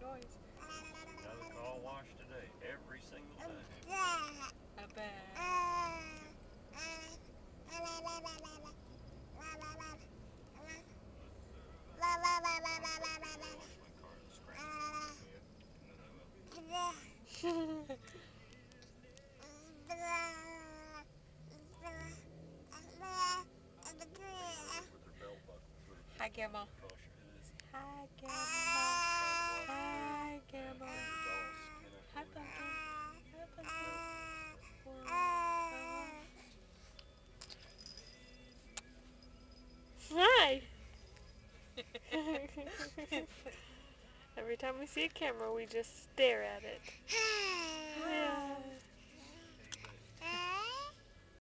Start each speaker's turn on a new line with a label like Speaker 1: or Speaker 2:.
Speaker 1: noise.
Speaker 2: Got the car washed today, every single time.
Speaker 1: I bet. Hi, Grandma. Hi, Grandma. Hi, Grandma. Hi, Pumpkin. Hi, Pumpkin.
Speaker 3: Hi! Every time we see a camera, we just stare at it.